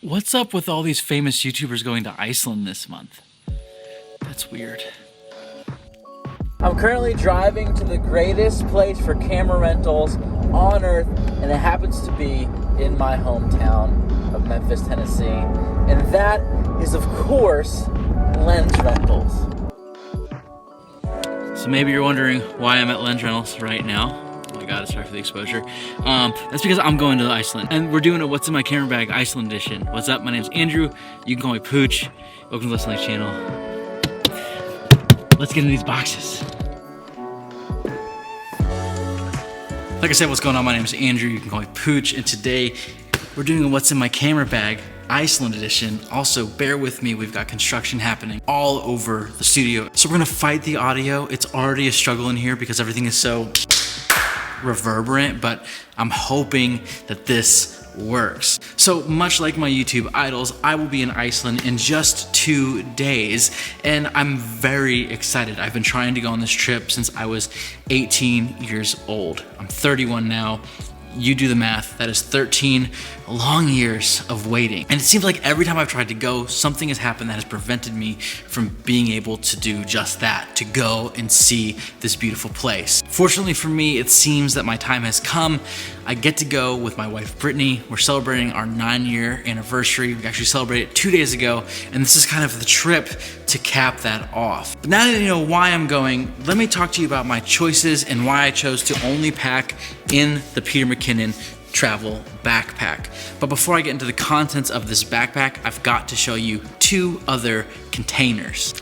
What's up with all these famous YouTubers going to Iceland this month? That's weird. I'm currently driving to the greatest place for camera rentals on earth, and it happens to be in my hometown of Memphis, Tennessee. And that is, of course, Lens Rentals. So maybe you're wondering why I'm at Lens Rentals right now. Oh my god, sorry for the exposure. That's because I'm going to Iceland, and we're doing a What's in My Camera Bag Iceland edition. What's up? My name's Andrew. You can call me Pooch. Welcome to the Leslie channel. Let's get into these boxes. Like I said, what's going on? My name is Andrew. You can call me Pooch, and today we're doing a What's in My Camera Bag Iceland edition. Also, bear with me, we've got construction happening all over the studio. So we're gonna fight the audio. It's already a struggle in here because everything is so reverberant, but I'm hoping that this works. So much like my YouTube idols, I will be in Iceland in just 2 days, and I'm very excited. I've been trying to go on this trip since I was 18 years old. I'm 31 now. You do the math, that is 13 long years of waiting. And it seems like every time I've tried to go, something has happened that has prevented me from being able to do just that, to go and see this beautiful place. Fortunately for me, it seems that my time has come. I get to go with my wife, Brittany. We're celebrating our 9-year anniversary. We actually celebrated 2 days ago, and this is kind of the trip to cap that off. But now that you know why I'm going, let me talk to you about my choices and why I chose to only pack in the Peter McKinnon travel backpack. But before I get into the contents of this backpack, I've got to show you 2 other containers.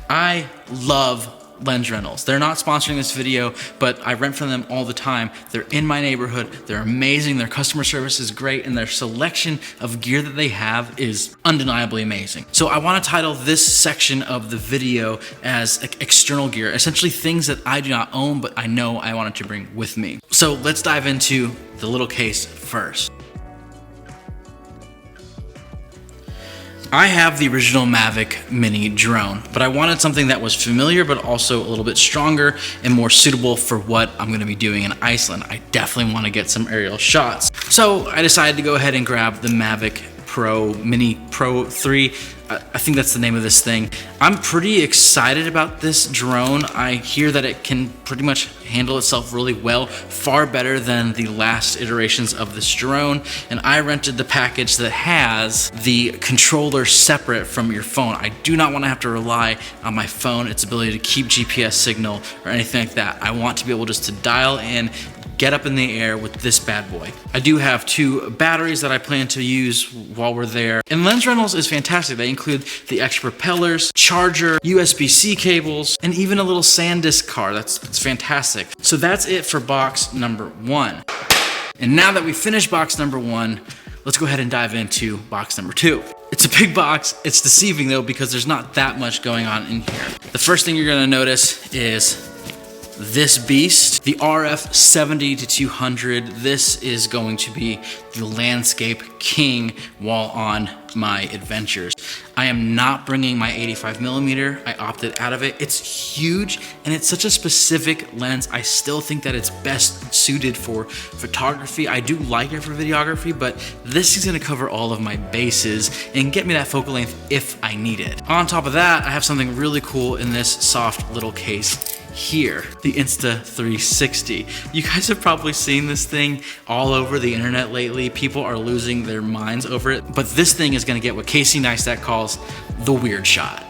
I love Lens Rentals. They're not sponsoring this video, but I rent from them all the time. They're in my neighborhood. They're amazing. Their customer service is great, and their selection of gear that they have is undeniably amazing. So I want to title this section of the video as external gear, essentially things that I do not own, but I know I wanted to bring with me. So let's dive into the little case first. I have the original Mavic Mini drone, but I wanted something that was familiar but also a little bit stronger and more suitable for what I'm gonna be doing in Iceland. I definitely wanna get some aerial shots. So I decided to go ahead and grab the Mavic Mini Pro 3. I think that's the name of this thing. I'm pretty excited about this drone. I hear that it can pretty much handle itself really well, far better than the last iterations of this drone. And I rented the package that has the controller separate from your phone. I do not want to have to rely on my phone, its ability to keep GPS signal or anything like that. I want to be able just to dial in, get up in the air with this bad boy. I do have 2 batteries that I plan to use while we're there. And Lens Rentals is fantastic. They include the extra propellers, charger, USB-C cables, and even a little SanDisk card. That's fantastic. So that's it for box number 1. And now that we finished box number 1, let's go ahead and dive into box number 2. It's a big box. It's deceiving though because there's not that much going on in here. The first thing you're gonna notice is this beast, the RF 70-200. This is going to be the landscape king while on my adventures. I am not bringing my 85mm. I opted out of it. It's huge and it's such a specific lens. I still think that it's best suited for photography. I do like it for videography, but this is gonna cover all of my bases and get me that focal length if I need it. On top of that, I have something really cool in this soft little case here, the Insta360. You guys have probably seen this thing all over the internet lately. People are losing their minds over it, but this thing is gonna get what Casey Neistat calls the weird shot.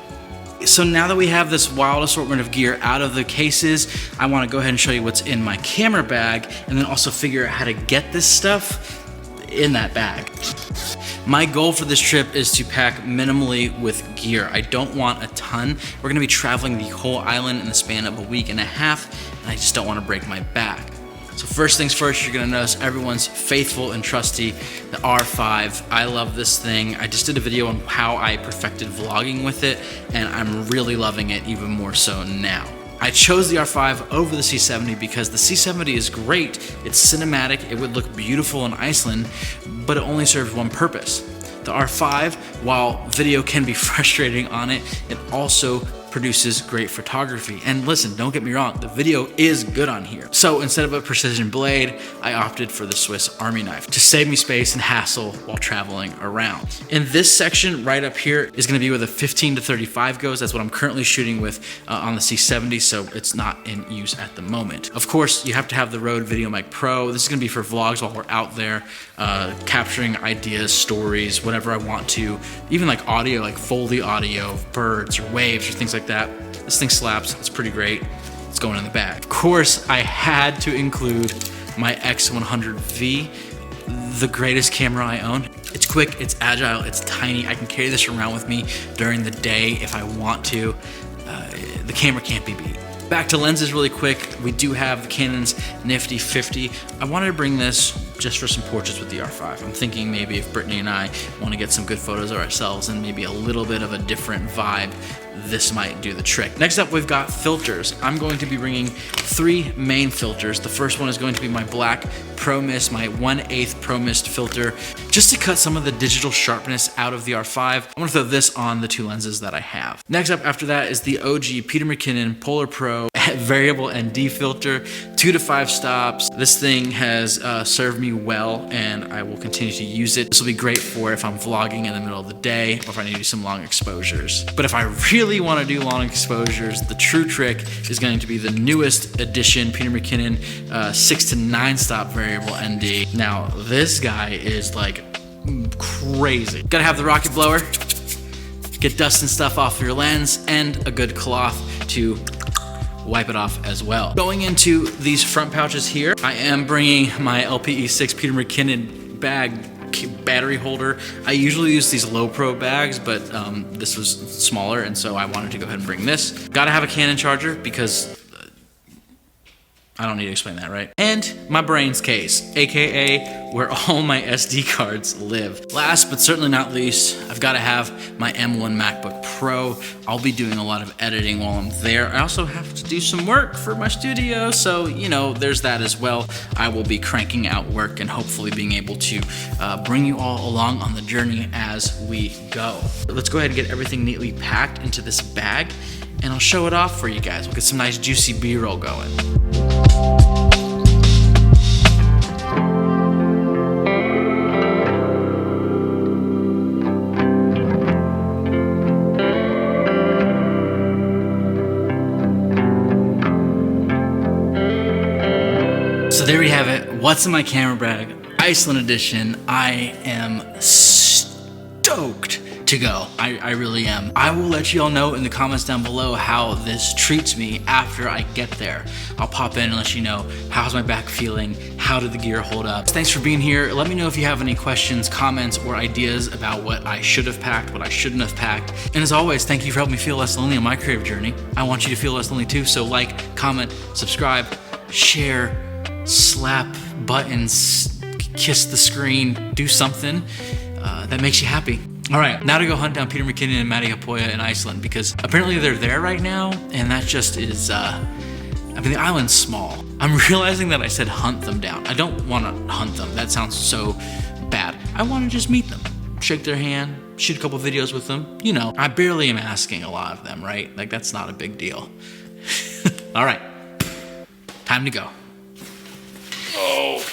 So now that we have this wild assortment of gear out of the cases, I wanna go ahead and show you what's in my camera bag and then also figure out how to get this stuff in that bag. My goal for this trip is to pack minimally with gear. I don't want a ton. We're gonna be traveling the whole island in the span of a week and a half, and I just don't wanna break my back. So first things first, you're gonna notice everyone's faithful and trusty, the R5. I love this thing. I just did a video on how I perfected vlogging with it, and I'm really loving it even more so now. I chose the R5 over the C70 because the C70 is great. It's cinematic, it would look beautiful in Iceland, but it only serves one purpose. The R5, while video can be frustrating on it, it also produces great photography. And listen, don't get me wrong, the video is good on here. So instead of a precision blade, I opted for the Swiss Army knife to save me space and hassle while traveling around. In this section right up here is gonna be where the 15 to 35 goes. That's what I'm currently shooting with on the C70, so it's not in use at the moment. Of course, you have to have the Rode VideoMic Pro. This is gonna be for vlogs while we're out there, capturing ideas, stories, whatever I want to, even like audio, like Foley audio, birds or waves or things like that. This thing slaps, it's pretty great. It's going in the bag. Of course, I had to include my X100V, the greatest camera I own. It's quick, it's agile, it's tiny. I can carry this around with me during the day if I want to. The camera can't be beat. Back to lenses really quick. We do have the Canon's Nifty 50. I wanted to bring this just for some portraits with the R5. I'm thinking maybe if Brittany and I want to get some good photos of ourselves and maybe a little bit of a different vibe, this might do the trick. Next up, we've got filters. I'm going to be bringing 3 main filters. The first one is going to be my black Pro Mist, my 1/8 Pro Mist filter, just to cut some of the digital sharpness out of the R5. I'm gonna throw this on the 2 lenses that I have. Next up after that is the OG Peter McKinnon Polar Pro variable ND filter, 2 to 5 stops. This thing has served me well and I will continue to use it. This will be great for if I'm vlogging in the middle of the day or if I need to do some long exposures. But if I really want to do long exposures, the true trick is going to be the newest edition Peter McKinnon 6 to 9 stop variable ND. Now this guy is like crazy. Gotta have the rocket blower, get dust and stuff off your lens, and a good cloth to wipe it off as well. Going into these front pouches here, I am bringing my LPE6 Peter McKinnon bag battery holder. I usually use these low pro bags, but this was smaller, and so I wanted to go ahead and bring this. Gotta have a Canon charger because I don't need to explain that, right? And my brains case, AKA where all my SD cards live. Last but certainly not least, I've got to have my M1 MacBook Pro. I'll be doing a lot of editing while I'm there. I also have to do some work for my studio, so you know, there's that as well. I will be cranking out work and hopefully being able to bring you all along on the journey as we go. Let's go ahead and get everything neatly packed into this bag, and I'll show it off for you guys. We'll get some nice juicy B-roll going. So there we have it. What's in my camera bag? Iceland edition. I am stoked to go. I really am. I will let you all know in the comments down below how this treats me after I get there. I'll pop in and let you know how's my back feeling, how did the gear hold up. Thanks for being here. Let me know if you have any questions, comments, or ideas about what I should have packed, what I shouldn't have packed. And as always, thank you for helping me feel less lonely on my creative journey. I want you to feel less lonely too, so like, comment, subscribe, share, slap buttons, kiss the screen, do something that makes you happy. All right, now to go hunt down Peter McKinnon and Matti Haapoja in Iceland, because apparently they're there right now, and that just is, I mean, the island's small. I'm realizing that I said hunt them down. I don't want to hunt them. That sounds so bad. I want to just meet them, shake their hand, shoot a couple videos with them. You know, I barely am asking a lot of them, right? Like, that's not a big deal. All right, time to go. Oh.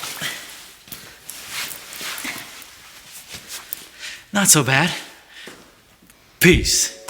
Not so bad. Peace.